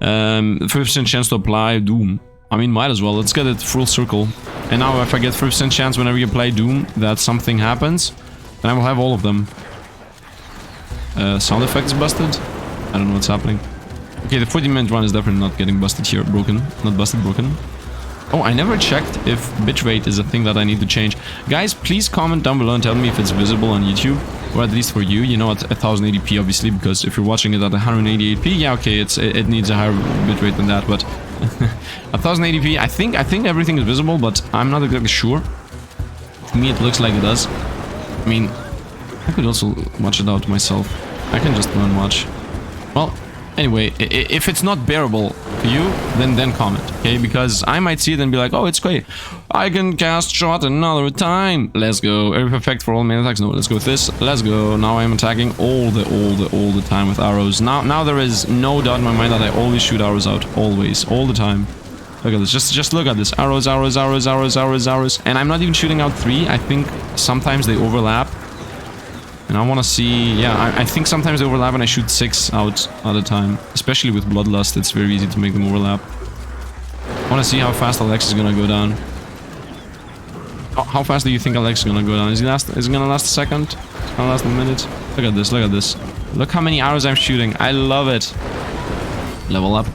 50% chance to apply doom. I mean, might as well. Let's get it full circle. And now if I get 50% chance whenever you apply doom that something happens, then I will have all of them. Sound effect is busted. I don't know what's happening. Okay, the 40-minute run is definitely not getting busted here. Broken. Not busted, broken. Oh, I never checked if bitrate is a thing that I need to change. Guys, please comment down below and tell me if it's visible on YouTube. Or at least for you, you know, at 1080p obviously, because if you're watching it at 188p, yeah, okay, it needs a higher bitrate than that, but at 1080p, I think everything is visible, but I'm not exactly sure. To me, it looks like it does. I mean, I could also watch it out myself. I can just go and watch. Well, anyway, if it's not bearable to you, then comment, okay? Because I might see it and be like, oh, it's great. I can cast shot another time. Let's go. Every perfect for all main attacks. No, let's go with this. Let's go. Now I'm attacking all the time with arrows. Now there is no doubt in my mind that I always shoot arrows out. Always. All the time. Look at this. Just look at this. Arrows, arrows, arrows, arrows, arrows, arrows. And I'm not even shooting out 3. I think sometimes they overlap. And I want to see... Yeah, I think sometimes they overlap and I shoot 6 out at a time. Especially with Bloodlust, it's very easy to make them overlap. I want to see how fast Alex is going to go down. How fast do you think Alex is going to go down? Is it going to last a second? Is it going to last a minute? Look at this, look at this. Look how many arrows I'm shooting. I love it. Level up.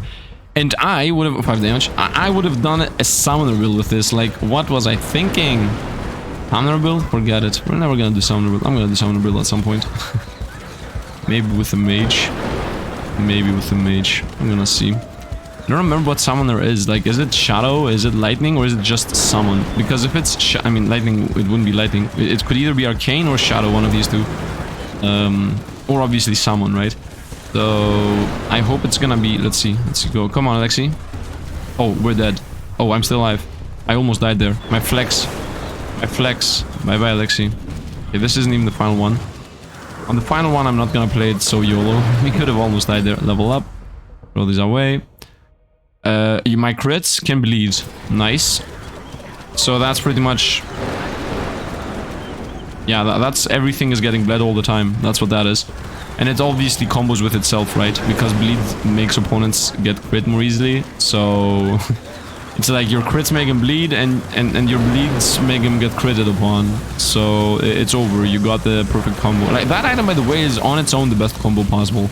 And I would have... 5 damage. I would have done a summoner build with this. Like, what was I thinking? Summoner build? Forget it. We're never gonna do summoner build. I'm gonna do summoner build at some point. Maybe with a mage. Maybe with a mage. I'm gonna see. I don't remember what summoner is. Like, is it shadow, is it lightning, or is it just summon? Because if it's I mean lightning, it wouldn't be lightning. It could either be arcane or shadow, one of these two. Or obviously summon, right? So I hope it's gonna be, let's see go. Come on, Alexi. Oh, we're dead. Oh, I'm still alive. I almost died there. My flex. Bye bye, Alexi. Okay, this isn't even the final one. On the final one, I'm not gonna play it so YOLO. We could have almost died there. Level up. Throw these away. My crits can bleed. Nice. So that's pretty much... Yeah, that's everything is getting bled all the time. That's what that is. And it obviously combos with itself, right? Because bleed makes opponents get crit more easily. So... It's like your crits make him bleed and your bleeds make him get critted upon. So it's over. You got the perfect combo. Like that item, by the way, is on its own the best combo possible.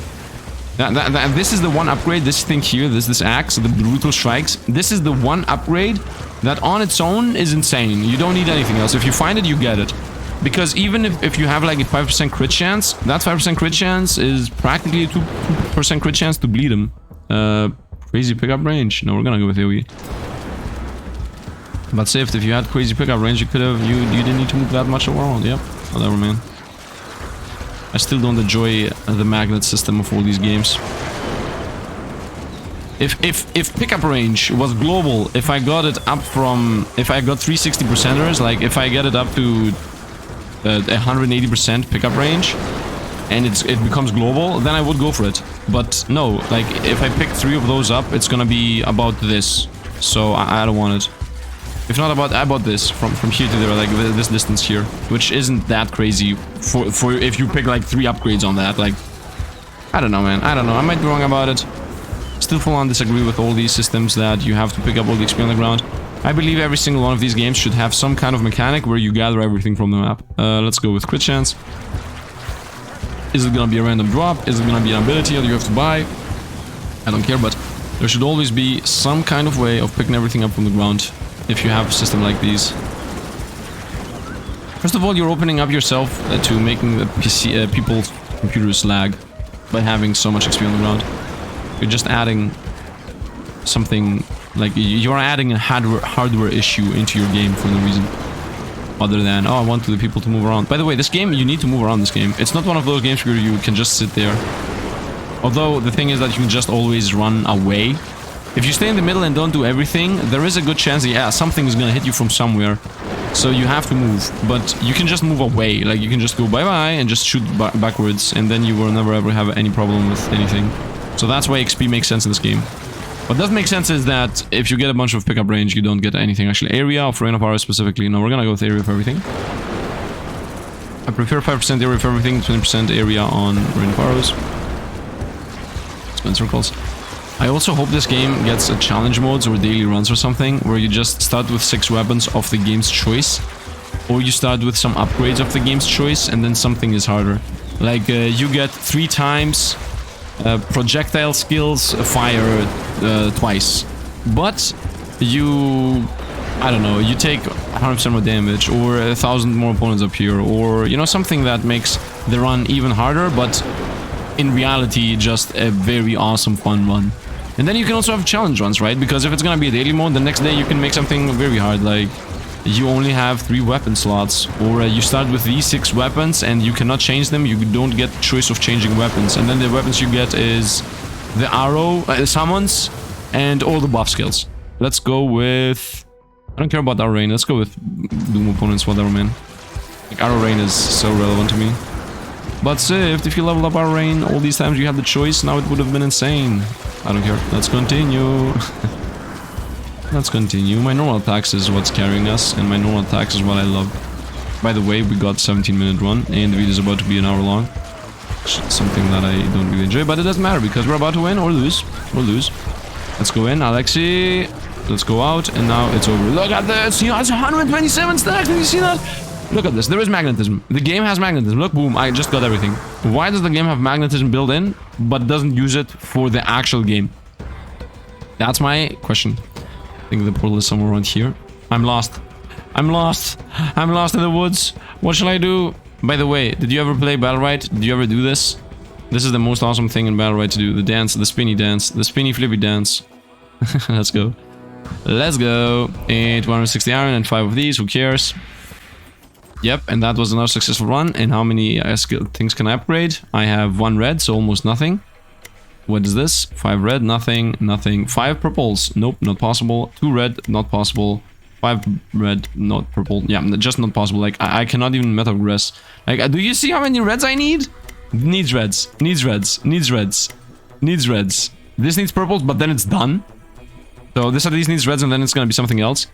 This is the one upgrade. This thing here, this axe, the brutal strikes. This is the one upgrade that on its own is insane. You don't need anything else. If you find it, you get it. Because even if you have like a 5% crit chance, that 5% crit chance is practically a 2% crit chance to bleed him. Crazy pickup range. No, we're gonna go with AoE. But Sifd, if you had crazy pickup range, you could have, you didn't need to move that much around. Yep, whatever, man. I still don't enjoy the magnet system of all these games. If pickup range was global, if I got it up from, if I got 360%ers, like if I get it up to 180% pickup range, and it becomes global, then I would go for it. But no, like if I pick 3 of those up, it's gonna be about this. So I don't want it. If not about this, from here to there, like this distance here, which isn't that crazy for if you pick like 3 upgrades on that. Like, I don't know, man. I don't know. I might be wrong about it. Still full on disagree with all these systems that you have to pick up all the XP on the ground. I believe every single one of these games should have some kind of mechanic where you gather everything from the map. Let's go with crit chance. Is it gonna be a random drop? Is it gonna be an ability that you have to buy? I don't care, but there should always be some kind of way of picking everything up from the ground. If you have a system like these. First of all, you're opening up yourself to making the people's computers lag by having so much XP on the ground. You're just adding something, like you're adding a hardware issue into your game for no reason. Other than, oh, I want the people to move around. By the way, this game, you need to move around this game. It's not one of those games where you can just sit there. Although, the thing is that you can just always run away. If you stay in the middle and don't do everything, there is a good chance that, yeah, something is gonna hit you from somewhere. So you have to move. But you can just move away. Like, you can just go bye-bye and just shoot backwards. And then you will never ever have any problem with anything. So that's why XP makes sense in this game. What doesn't make sense is that if you get a bunch of pickup range, you don't get anything. Actually, area of Rain of Arrows specifically. No, we're gonna go with area of everything. I prefer 5% area of everything, 20% area on Rain of Arrows. Spin circles. I also hope this game gets a challenge modes or daily runs or something, where you just start with 6 weapons of the game's choice, or you start with some upgrades of the game's choice, and then something is harder. Like, you get 3 times projectile skills, fire twice, but you, I don't know, you take 100% more damage, or 1,000 more opponents up here, or, you know, something that makes the run even harder, but in reality, just a very awesome, fun run. And then you can also have challenge runs, right? Because if it's gonna be a daily mode, the next day you can make something very hard, like you only have 3 weapon slots, or you start with these 6 weapons and you cannot change them. You don't get the choice of changing weapons, and then the weapons you get is the arrow, summons, and all the buff skills. Let's go with... I don't care about Arrow Rain. Let's go with Doom opponents, whatever, man. Like, Arrow Rain is so relevant to me. But Sifd, if you level up Arrow Rain all these times you had the choice, now it would have been insane. I don't care. Let's continue. Let's continue. My normal attacks is what's carrying us, and my normal attacks is what I love. By the way, we got 17-minute run, and the video is about to be an hour long. Something that I don't really enjoy, but it doesn't matter, because we're about to win or lose. We'll lose. Let's go in, Alexi. Let's go out, and now it's over. Look at this! You know, it's 127 stacks! Did you see that? Look at this. There is magnetism. The game has magnetism. Look, boom, I just got everything. Why does the game have magnetism built in, but doesn't use it for the actual game? That's my question. I think the portal is somewhere around here. I'm lost. I'm lost. I'm lost in the woods. What shall I do? By the way, did you ever play Battlerite? Did you ever do this? This is the most awesome thing in Battlerite to do. The dance, the spinny dance, the spinny flippy dance. Let's go. Let's go. 160 iron and 5 of these. Who cares? Yep, and that was another successful run. And how many things can I upgrade? I have 1 red, so almost nothing. What is this? 5 red, nothing, nothing. 5 purples. Nope, not possible. 2 red, not possible. 5 red, not purple. Yeah, just not possible. Like, I cannot even meta progress. Like, do you see how many reds I need? Needs reds, needs reds, needs reds, needs reds. This needs purples, but then it's done. So this at least needs reds, and then it's gonna be something else.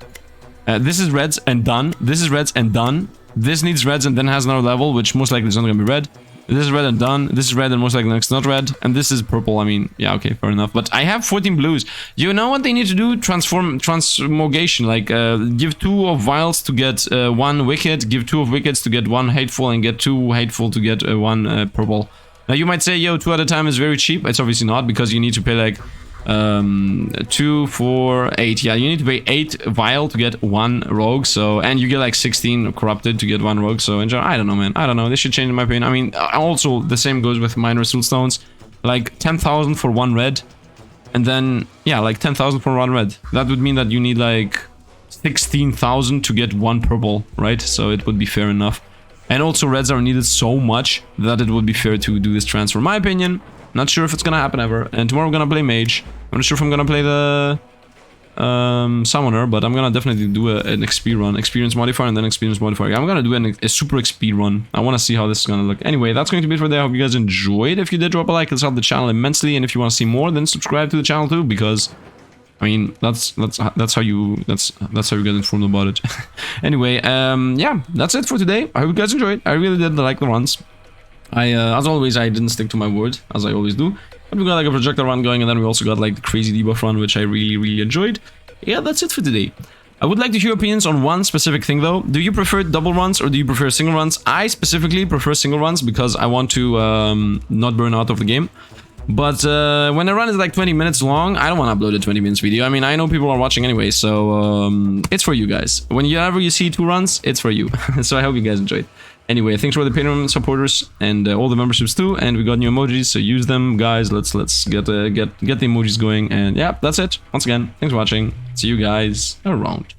This is reds and done. This is reds and done. This needs reds and then has another level, which most likely is not gonna be red. This is red and done. This is red and most likely next not red. And this is purple. I mean, yeah, okay, fair enough. But I have 14 blues. You know what they need to do? Transmogation. Like, give 2 of vials to get 1 wicked. Give 2 of wickeds to get 1 hateful. And get 2 hateful to get 1 purple. Now, you might say, yo, 2 at a time is very cheap. It's obviously not, because you need to pay like 2, 4, 8. Yeah, you need to pay 8 vial to get 1 rogue. So, and you get like 16 corrupted to get 1 rogue. So in general, I don't know, man. I don't know. This should change in my opinion. I mean, also the same goes with minor Soulstones. Like 10,000 for 1 red, and then yeah, like 10,000 for 1 red. That would mean that you need like 16,000 to get 1 purple, right? So it would be fair enough. And also reds are needed so much that it would be fair to do this transfer. In my opinion. Not sure if it's gonna happen ever. And tomorrow we're gonna play mage. I'm not sure if I'm gonna play the summoner, but I'm gonna definitely do an XP run. Experience modifier and then experience modifier. I'm gonna do a super XP run. I wanna see how this is gonna look. Anyway, that's going to be it for today. I hope you guys enjoyed. If you did, drop a like. Let's help the channel immensely. And if you wanna see more, then subscribe to the channel too, because I mean that's how you get informed about it. Anyway, yeah, that's it for today. I hope you guys enjoyed. I really did like the runs. As always, I didn't stick to my word, as I always do. But we got like a projectile run going, and then we also got like the crazy debuff run, which I really enjoyed. Yeah, that's it for today. I would like to hear opinions on one specific thing though. Do you prefer double runs or do you prefer single runs? I specifically prefer single runs because I want to not burn out of the game. But when a run is like 20 minutes long, I don't want to upload a 20 minutes video. I mean, I know people are watching anyway, so it's for you guys. Whenever you see 2 runs, it's for you. So I hope you guys enjoyed. Anyway, thanks for the Patreon supporters and all the memberships too. And we got new emojis, so use them, guys. Let's get the emojis going. And yeah, that's it. Once again, thanks for watching. See you guys around.